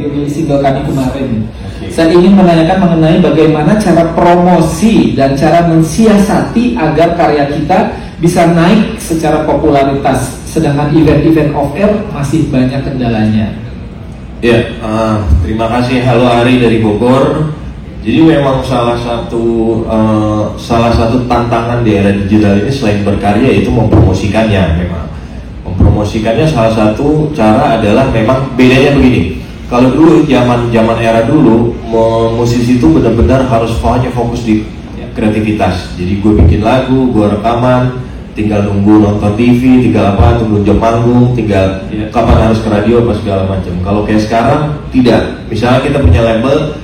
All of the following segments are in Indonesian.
di single kami kemarin. Saya ingin menanyakan mengenai bagaimana cara promosi dan cara mensiasati agar karya kita bisa naik secara popularitas, sedangkan event-event off-air masih banyak kendalanya. Ya, terima kasih. Halo, Ari dari Bogor. Jadi memang salah satu tantangan di era digital ini selain berkarya itu mempromosikannya. Memang mempromosikannya salah satu cara adalah memang bedanya begini. Kalau dulu zaman era dulu musisi itu benar-benar harus hanya fokus di kreativitas. Jadi gue bikin lagu, gue rekaman, tinggal nunggu nonton TV, tinggal tunggu jam manggung, tinggal kapan harus ke radio apa segala macam. Kalau kayak sekarang tidak. Misalnya kita punya label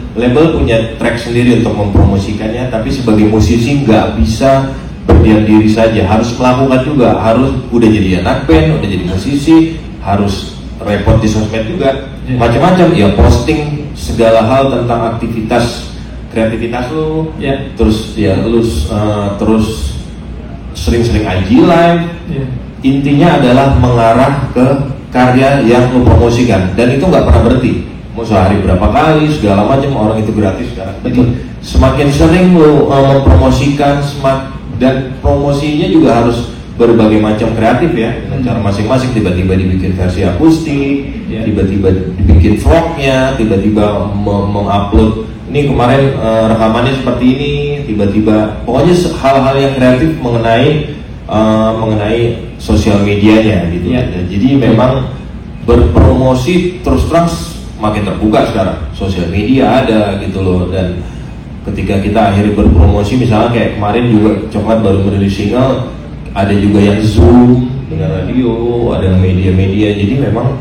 punya track sendiri untuk mempromosikannya, tapi sebagai musisi nggak bisa berdiam diri saja, harus melakukan juga, harus udah jadi anak band, udah jadi musisi, harus repot di sosmed juga, macam-macam ya, posting segala hal tentang aktivitas kreativitas lu, terus terus sering-sering IG live. Intinya adalah mengarah ke karya yang lu promosikan, dan itu nggak pernah berhenti. Mau sehari berapa kali segala macam, orang itu gratis sekarang. Jadi semakin sering lu mempromosikan, dan promosinya juga harus berbagai macam kreatif ya, dengan cara masing-masing. Tiba-tiba dibikin versi akustik, tiba-tiba dibikin vlognya, tiba-tiba mengupload ini kemarin rekamannya seperti ini, tiba-tiba pokoknya hal-hal yang kreatif mengenai sosial medianya gitu. Jadi memang berpromosi terus terang makin terbuka sekarang, sosial media ada gitu loh. Dan ketika kita akhirnya berpromosi, misalnya kayak kemarin juga Coklat baru merilis single, ada juga yang Zoom dengan radio, ada media-media. Jadi memang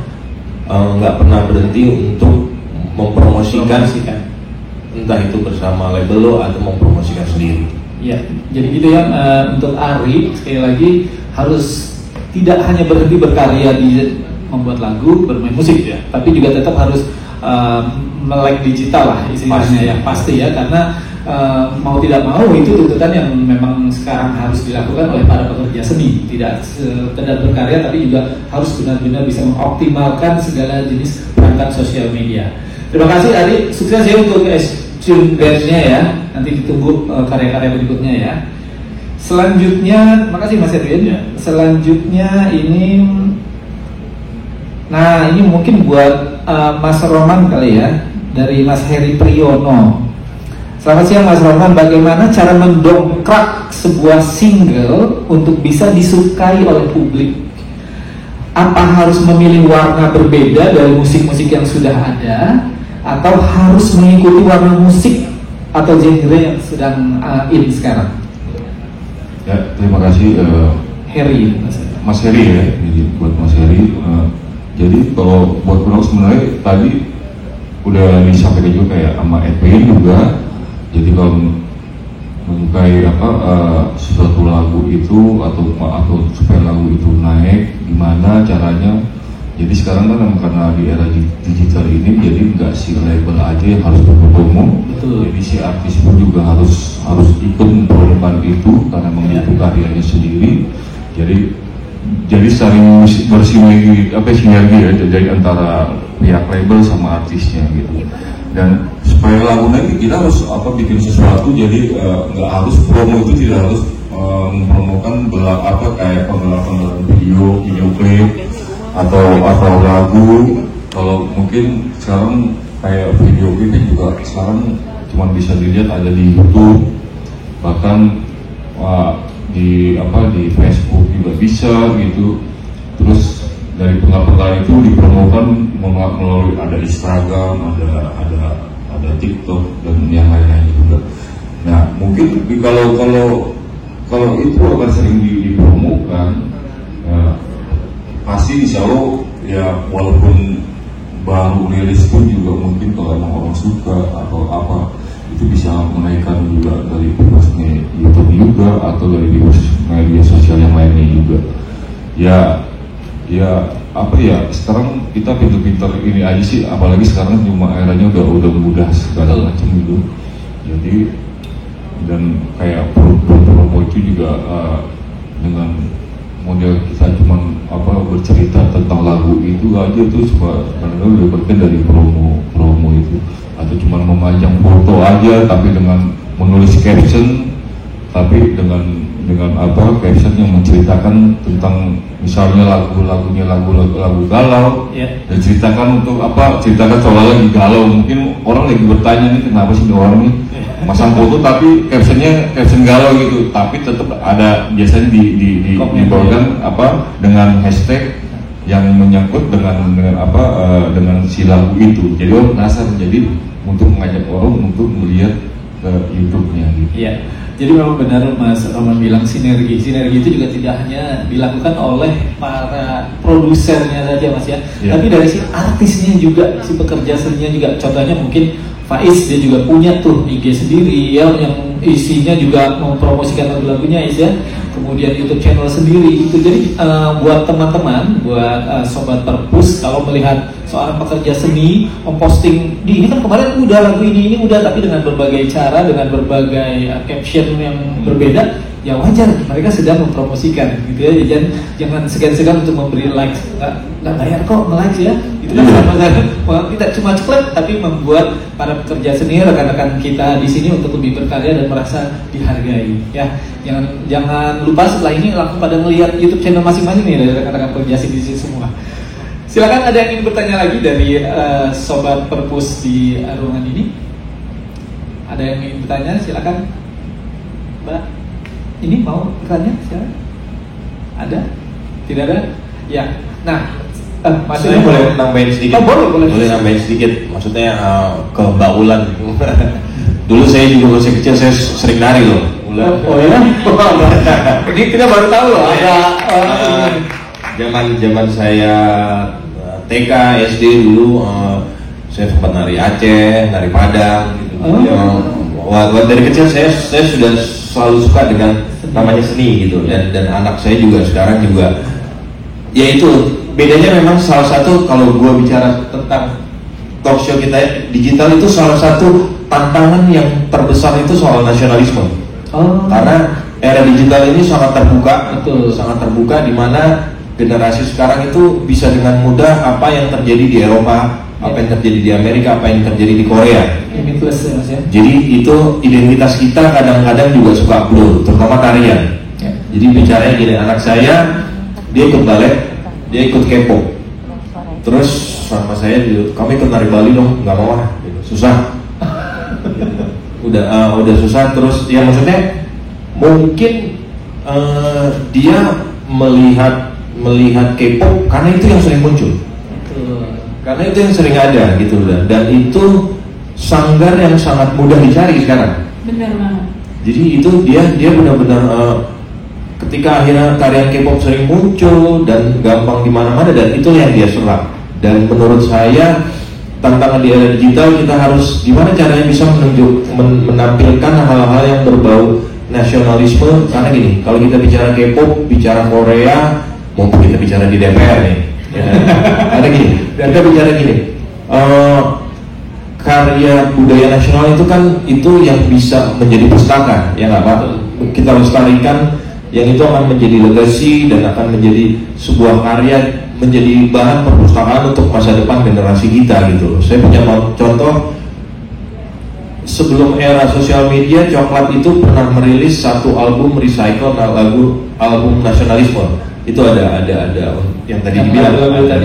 nggak pernah berhenti untuk mempromosikan, entah itu bersama label lo atau mempromosikan sendiri. Ya, jadi gitu ya. Untuk Ari sekali lagi harus tidak hanya berhenti berkarya di membuat lagu, bermain musik ya, tapi juga tetap harus melek digital lah istilahnya ya, pasti ya, karena mau tidak mau itu tuntutan yang memang sekarang harus dilakukan oleh para pekerja seni. Tidak sekedar berkarya, tapi juga harus benar-benar bisa mengoptimalkan segala jenis perangkat sosial media. Terima kasih Ari, sukses ya untuk Tune Bandnya ya. Nanti ditunggu karya-karya berikutnya ya. Selanjutnya, makasih Mas Erwin. Selanjutnya ini, nah ini mungkin buat Mas Roman kali ya, dari Mas Heri Priyono. Selamat siang Mas Roman, bagaimana cara mendongkrak sebuah single untuk bisa disukai oleh publik? Apa harus memilih warna berbeda dari musik-musik yang sudah ada, atau harus mengikuti warna musik atau genre yang sedang in sekarang? Ya, terima kasih Heri, Mas Heri ya. Jadi buat Mas Heri, jadi kalau buat orang sebenarnya tadi udah disampaikan juga kayak sama Edwin juga. Jadi kalau menyukai suatu lagu itu atau supaya lagu itu naik, gimana caranya? Jadi sekarang kan karena di era digital ini, jadi nggak si label aja yang harus berpromo, jadi si artis pun juga harus ikut mempromokan itu karena memiliki karyanya sendiri. Jadi saling bersinergi ya, jadi antara pihak label sama artisnya gitu. Dan supaya lagunya kita harus bikin sesuatu, jadi nggak harus promo, itu tidak harus mempromokan kayak pengalaman video klip atau lagu. Kalau mungkin sekarang kayak video klip juga sekarang cuma bisa dilihat ada di YouTube, bahkan di Facebook juga bisa gitu. Terus dari pengalaman itu dipromokan melalui ada Instagram, ada TikTok dan yang lain-lain juga. Nah mungkin kalau itu akan sering dipromokan, pasti insya Allah ya, walaupun baru rilis pun juga mungkin kalau emang orang suka atau apa, itu bisa menaikkan juga dari viewers-nya YouTube juga atau dari viewers media sosial yang lainnya juga. Ya sekarang kita pintar-pintar ini aja sih, apalagi sekarang cuma eranya udah mudah segala macam gitu. Jadi dan kayak promo itu juga dengan model kita cuma bercerita tentang lagu itu aja tuh sebenarnya udah bagian dari promo itu, atau cuma memajang foto aja tapi dengan menulis caption, tapi dengan caption yang menceritakan tentang misalnya lagu galau, dan ceritakan untuk ceritakan seolah lagi galau. Mungkin orang lagi bertanya nih kenapa sih orang ini masang foto tapi caption galau gitu, tapi tetap ada biasanya dibawakan dengan hashtag yang menyangkut dengan si lagu itu. Jadi orang penasaran, jadi untuk mengajak orang untuk melihat ke YouTube-nya gitu. Iya. Jadi memang benar Mas Roman bilang sinergi itu juga tidak hanya dilakukan oleh para produsernya saja Mas ya, tapi dari si artisnya juga, si pekerja seninya juga. Contohnya mungkin Faiz, dia juga punya tuh IG sendiri ya, yang isinya juga mempromosikan lagu-lagunya ya. Kemudian YouTube channel sendiri itu. Jadi buat teman-teman, buat sobat Perpus, kalau melihat seorang pekerja seni memposting ini kan kemarin udah lagu ini udah, tapi dengan berbagai cara, dengan berbagai caption yang berbeda, ya wajar mereka sedang mempromosikan gitu ya. Jangan segan-segan untuk memberi likes, nggak bayar kok nge-likes ya. Itu kan sama kita cuma ceklek, tapi membuat para pekerja seni, rekan-rekan kita di sini untuk lebih berkarya dan merasa dihargai ya. Jangan lupa setelah ini langsung pada melihat YouTube channel masing-masing nih dari rekan-rekan pekerja seni di sini semua. Silakan, ada yang ingin bertanya lagi dari sobat Perpus di ruangan ini? Ada yang ingin bertanya? Silakan, Mbak. Ini mau bertanya? Silakan. Ada? Tidak ada? Ya. Nah, saya boleh nambahin sedikit. Boleh Nambahin sedikit. Maksudnya ke Mbak Ulan. Dulu saya juga masih kecil, saya sering nari loh. Oh ya? Ini kita baru tahu loh ada. Zaman saya TK, SD dulu, saya sempat nari Aceh, nari Padang gitu. Dari kecil saya sudah selalu suka dengan namanya seni gitu, dan anak saya juga sekarang juga. Ya itu bedanya memang salah satu, kalau gue bicara tentang talk show kita digital, itu salah satu tantangan yang terbesar itu soal nasionalisme. Karena era digital ini sangat terbuka, sangat terbuka, di mana generasi sekarang itu bisa dengan mudah apa yang terjadi di Eropa, apa yang terjadi di Amerika, apa yang terjadi di Korea. Jadi itu identitas kita kadang-kadang juga suka blur, terutama tarian. Jadi bicaranya gini, anak saya dia ikut balet, dia ikut K-pop. Terus sama saya, kamu ikut nari Bali dong, nggak mau lah, susah. Udah susah. Terus ya maksudnya mungkin dia melihat K-pop karena itu yang sering muncul, karena itu yang sering ada gitu, dan itu sanggar yang sangat mudah dicari sekarang. Benar banget. Jadi itu dia benar-benar ketika akhirnya tarian K-pop sering muncul dan gampang di mana-mana, dan itu yang dia serap. Dan menurut saya tantangan di era digital, kita harus gimana caranya bisa menampilkan hal-hal yang berbau nasionalisme. Karena gini, kalau kita bicara K-pop, bicara Korea, mumpung kita bicara di DPR nih, karena gini, kita bicara gini, karya budaya nasional itu kan itu yang bisa menjadi pustaka, ya nggak apa? Kita lestarikan, yang itu akan menjadi legasi dan akan menjadi sebuah karya, menjadi bahan perpustakaan untuk masa depan generasi kita gitu. Saya punya contoh, sebelum era sosial media, Coklat itu pernah merilis satu album recycle, album nasionalisme. Itu ada yang tadi dibilang, ada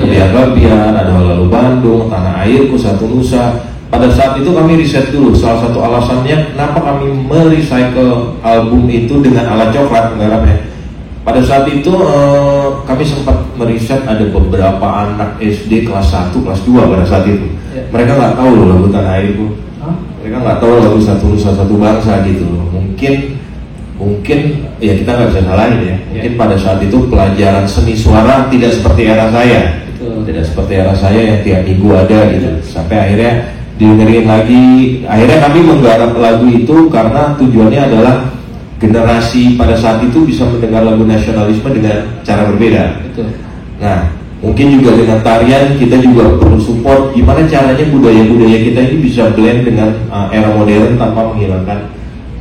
Biar, ada Lalu Bandung, Tanah Airku, Satu Nusa. Pada saat itu kami riset dulu, salah satu alasannya kenapa kami merecycle album itu dengan ala Coklat menggarapnya. Pada saat itu kami sempat meriset ada beberapa anak SD kelas 1, kelas 2 pada saat itu. Mereka nggak tahu loh lagu Tanah Airku. Mereka nggak tahu lagu Satu Nusa Satu Bangsa gitu loh. Mungkin ya kita nggak bisa salahin ya. Mungkin pada saat itu pelajaran seni suara tidak seperti era saya. Tidak seperti era saya yang tiap minggu ada gitu. Sampai akhirnya dengerin lagi, akhirnya kami menggarap lagu itu karena tujuannya adalah generasi pada saat itu bisa mendengar lagu nasionalisme dengan cara berbeda. Nah, mungkin juga dengan tarian kita juga perlu support gimana caranya budaya-budaya kita ini bisa blend dengan era modern tanpa menghilangkan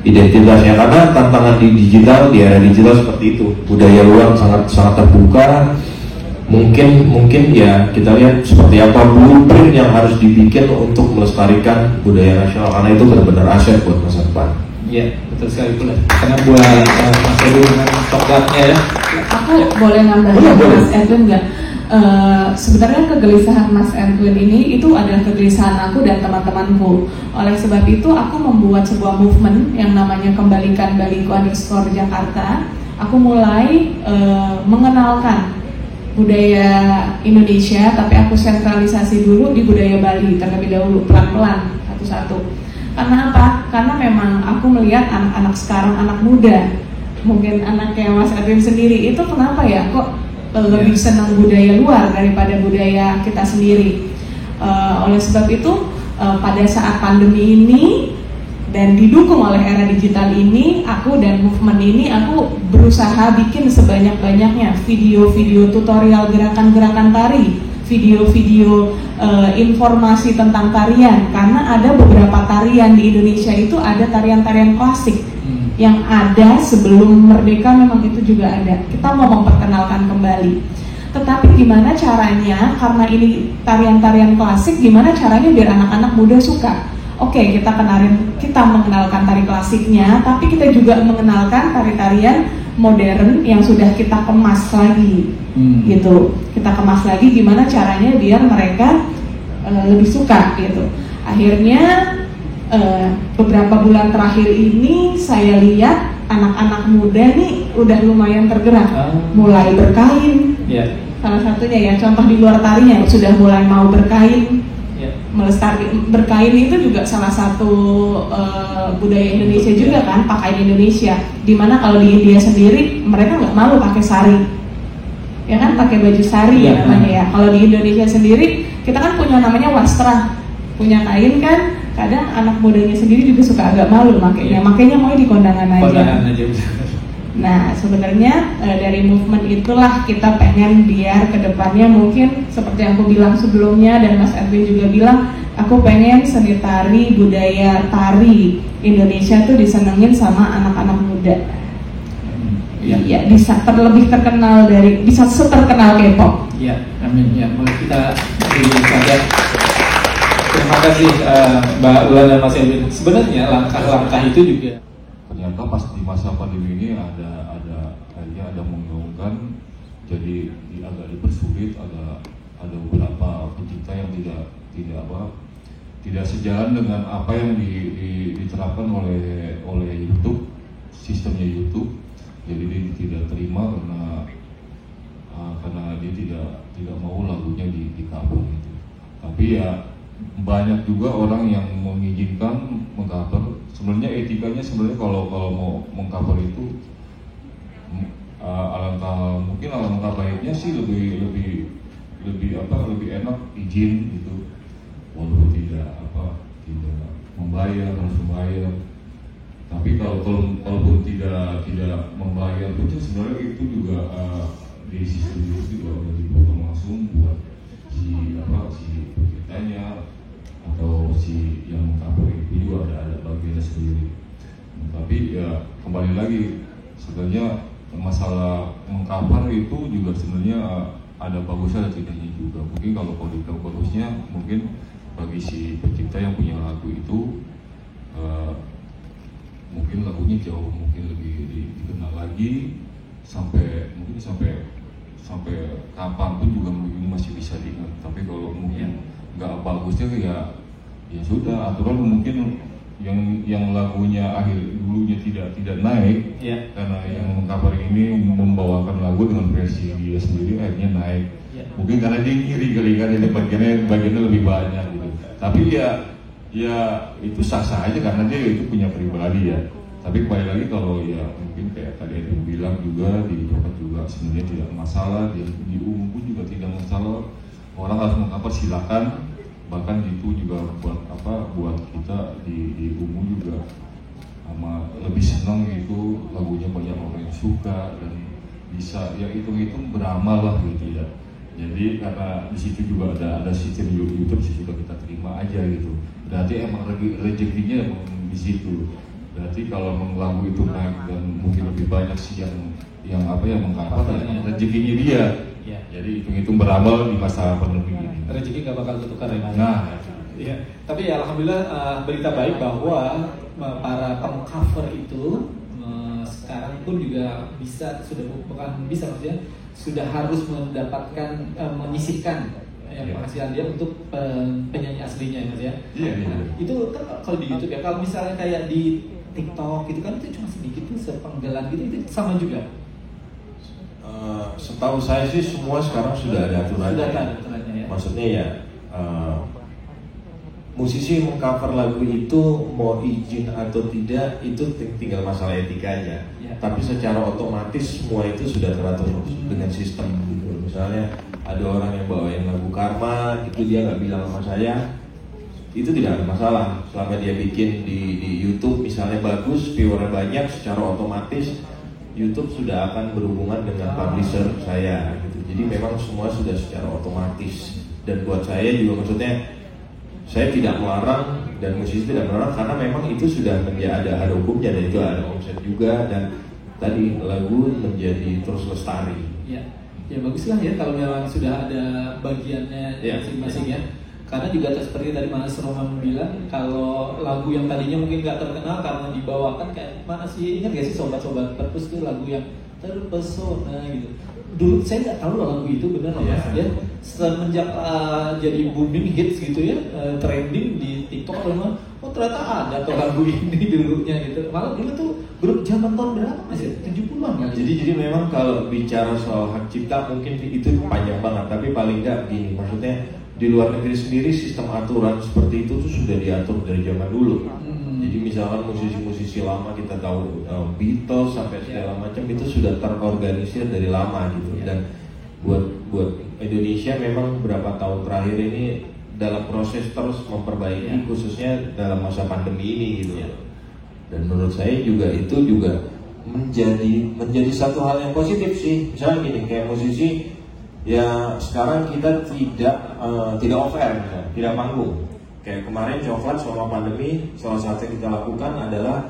identitasnya, karena tantangan di digital, di era digital seperti itu, budaya luar sangat terbuka. Mungkin ya kita lihat seperti apa blueprint yang harus dibikin untuk melestarikan budaya nasional, karena itu benar-benar aset buat masa depan. Ya, betul sekali pula. Karena buat Mas Edu dengan programnya ya. Aku boleh nambahin Mas Edwin nggak? Sebenarnya kegelisahan Mas Edwin ini itu adalah kegelisahan aku dan teman-temanku. Oleh sebab itu aku membuat sebuah movement yang namanya Kembalikan Baliku_Jakarta. Aku mulai mengenalkan budaya Indonesia, tapi aku sentralisasi dulu di budaya Bali terlebih dahulu, pelan-pelan satu-satu. Karena apa? Karena memang aku melihat anak-anak sekarang, anak muda, mungkin anaknya Mas Edwin sendiri itu kenapa ya kok lebih senang budaya luar daripada budaya kita sendiri. Oleh sebab itu pada saat pandemi ini dan didukung oleh era digital ini, aku dan movement ini aku berusaha bikin sebanyak-banyaknya video-video tutorial gerakan-gerakan tari, video-video informasi tentang tarian, karena ada beberapa tarian di Indonesia itu ada tarian-tarian klasik yang ada sebelum merdeka, memang itu juga ada. Kita mau memperkenalkan kembali. Tetapi gimana caranya, karena ini tarian-tarian klasik, gimana caranya biar anak-anak muda suka? Oke, kita mengenalkan tari klasiknya, tapi kita juga mengenalkan tari-tarian modern yang sudah kita kemas lagi, gitu. Kita kemas lagi gimana caranya biar mereka lebih suka, gitu. Akhirnya beberapa bulan terakhir ini saya lihat anak-anak muda nih udah lumayan tergerak, mulai berkain. Salah satunya ya, contoh di luar tarinya sudah mulai mau berkain. Melestari berkain itu juga salah satu budaya Indonesia juga kan, pakaian Indonesia. Dimana kalau di India sendiri mereka nggak malu pakai sari, ya kan, pakai baju sari ya namanya ya. Kalau di Indonesia sendiri kita kan punya namanya wastra, punya kain kan. Kadang anak mudanya sendiri juga suka agak malu makanya mau di kondangan aja. Nah sebenarnya dari movement itulah kita pengen biar kedepannya mungkin seperti yang aku bilang sebelumnya dan Mas Edwin juga bilang, aku pengen seni tari, budaya tari Indonesia tuh disenengin sama anak-anak muda. Ya bisa lebih terkenal bisa seterkenal K-pop. Ya, amin ya. Boleh kita beri saja. Terima kasih Mbak Ulan dan Mas Edwin. Sebenarnya langkah-langkah itu juga ternyata pas di masa pandemi ini ada mengaungkan, jadi agak dipersulit, ada beberapa pencipta yang tidak sejalan dengan apa yang diterapkan oleh YouTube, sistemnya YouTube. Jadi dia tidak terima karena dia tidak mau lagunya di cover gitu. Tapi ya banyak juga orang yang mengizinkan mengcover. Sebenarnya etikanya kalau mau mengcover itu alangkah baiknya sih lebih enak izin gitu, walaupun tidak membayar, harus membayar. Tapi kalaupun tidak membayar pun sebenarnya itu juga di sistem itu juga udah dipotong langsung buat si penciptanya atau si yang mengcover itu juga ada bagiannya sendiri. Tapi ya kembali lagi, sebenarnya masalah mengcover itu juga sebenarnya ada bagusnya dan tidaknya juga. Mungkin kalau dibilang bagusnya, mungkin bagi si pencipta yang punya lagu itu mungkin lagunya jauh mungkin lebih dikenal lagi sampai kapan pun juga mungkin masih bisa diingat. Tapi kalau mungkin nggak bagusnya ya sudah, aturan mungkin yang lagunya dulunya tidak naik karena yang mengcover ini membawakan lagu dengan versi dia sendiri, akhirnya naik. Mungkin karena dia iri kali kan, jadi bagiannya lebih banyak gitu. Tapi ya itu sah-sah aja karena dia itu punya pribadi ya. Tapi kembali lagi kalau ya mungkin kayak tadi yang bilang juga di tempat juga sebenarnya tidak masalah, di umum pun juga tidak masalah. Orang harus mengcover silakan. Bahkan itu juga buat kita di umum juga lebih senang gitu, lagunya banyak orang yang suka dan bisa ya hitung-hitung beramal lah gitu ya. Jadi karena di situ juga ada sistem YouTube, situ kita terima aja gitu. Berarti emang rezekinya emang di situ. Berarti kalau lagu itu naik dan mungkin lebih banyak sih yang mengcover rezekinya dia. Ya. Jadi hitung-hitung beramal di masa pandemi ini. Rezeki gak bakal tertukar ya Mas. Nah, ya. Tapi ya alhamdulillah berita baik bahwa para pengcover itu sekarang pun juga maksudnya sudah harus mendapatkan menyisihkan penghasilan dia untuk penyanyi aslinya ya Mas ya. Iya. Itu kan kalau di YouTube ya, kalau misalnya kayak di TikTok gitu kan itu cuma sedikit tuh sepenggalan gitu, itu sama juga. Setahu saya sih semua sekarang sudah ada aturannya. Sudah ada aturannya ya. Maksudnya ya musisi mengcover lagu itu mau izin atau tidak itu tinggal masalah etikanya. Ya. Tapi secara otomatis semua itu sudah teratur dengan sistem gitu. Misalnya ada orang yang bawain lagu Karma, itu dia nggak bilang sama saya, itu tidak ada masalah. Selama dia bikin di YouTube misalnya bagus, viewernya banyak, secara otomatis YouTube sudah akan berhubungan dengan publisher saya gitu. Jadi memang semua sudah secara otomatis. Dan buat saya juga maksudnya saya tidak melarang dan musisi tidak melarang karena memang itu sudah menjadi ada hukumnya dan itu ada omset juga dan tadi lagu menjadi terus lestari. Ya, ya baguslah ya kalau memang sudah ada bagiannya masing-masing ya. Karena juga seperti tadi Mas Roman bilang, kalau lagu yang tadinya mungkin gak terkenal karena dibawakan kayak mana sih, ingat gak sih Sobat-Sobat Perpus itu lagu yang terpesona gitu. Dulu saya nggak tahu lagu itu benar Mas ya. Semenjak jadi booming hits gitu ya, trending di TikTok atau mana, oh ternyata ada tuh lagu ini dulunya gitu. Malah dulu tuh grup zaman tahun berapa Mas ya? 70-an kan? Jadi memang kalau bicara soal hak cipta mungkin itu panjang banget, tapi paling nggak gini, maksudnya di luar negeri sendiri sistem aturan seperti itu tuh sudah diatur dari zaman dulu. Jadi misalkan musisi-musisi lama kita tahu Beatles sampai segala macam itu sudah terorganisir dari lama gitu. Dan buat Indonesia memang beberapa tahun terakhir ini dalam proses terus memperbaiki khususnya dalam masa pandemi ini gitu. Dan menurut saya juga itu juga menjadi satu hal yang positif sih. Misalnya gini, kayak musisi ya sekarang kita tidak off air, tidak panggung. Kayak kemarin Coklat selama pandemi, salah satu yang kita lakukan adalah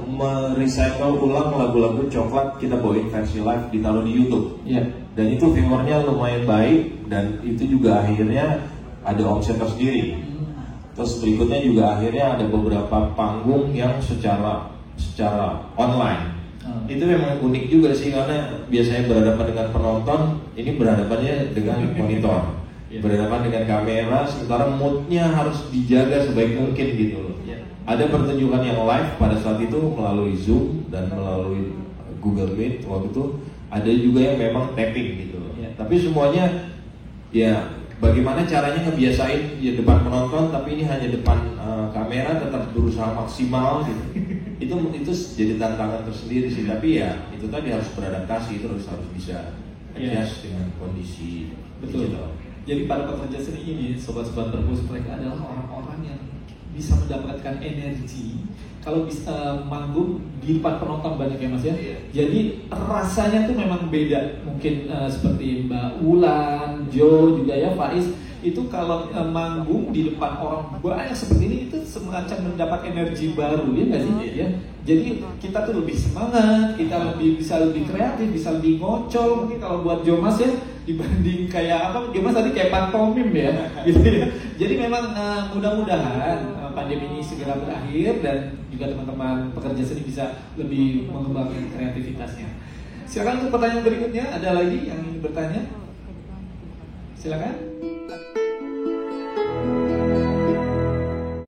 merecycle ulang lagu-lagu Coklat, kita bawain versi live ditaruh di YouTube. Dan itu viewernya lumayan baik dan itu juga akhirnya ada omset tersendiri. Terus berikutnya juga akhirnya ada beberapa panggung yang secara online. Itu memang unik juga sih karena biasanya berhadapan dengan penonton, ini berhadapannya dengan monitor, berhadapan dengan kamera, sementara moodnya harus dijaga sebaik mungkin gitu loh. Ada pertunjukan yang live pada saat itu melalui Zoom dan melalui Google Meet waktu itu, ada juga yang memang tapping gitu loh. Tapi semuanya ya bagaimana caranya ngebiasain ya depan penonton, tapi ini hanya depan kamera tetap berusaha maksimal gitu. itu jadi tantangan tersendiri sih, tapi ya itu tadi harus beradaptasi, terus harus bisa adjust dengan kondisi. Betul. Gitu. Jadi para pekerja seni ini, Sobat-Sobat Perpus, mereka adalah orang-orang yang bisa mendapatkan energi kalau bisa manggung di depan penonton banyak ya Mas ya. Jadi rasanya tuh memang beda. Mungkin seperti Mbak Ulan, Jo juga ya, Faiz, itu kalau manggung di depan orang banyak seperti ini itu semacam mendapat energi baru ya nggak sih ya. Jadi kita tuh lebih semangat, kita bisa lebih kreatif, bisa lebih ngocol mungkin kalau buat Jomas ya, dibanding kayak apa, Jomas tadi kayak pantomim ya gitu ya. Jadi memang mudah-mudahan pandemi ini segera berakhir dan juga teman-teman pekerja seni bisa lebih mengembangkan kreativitasnya. Silakan untuk pertanyaan berikutnya, ada lagi yang ingin bertanya? Silakan.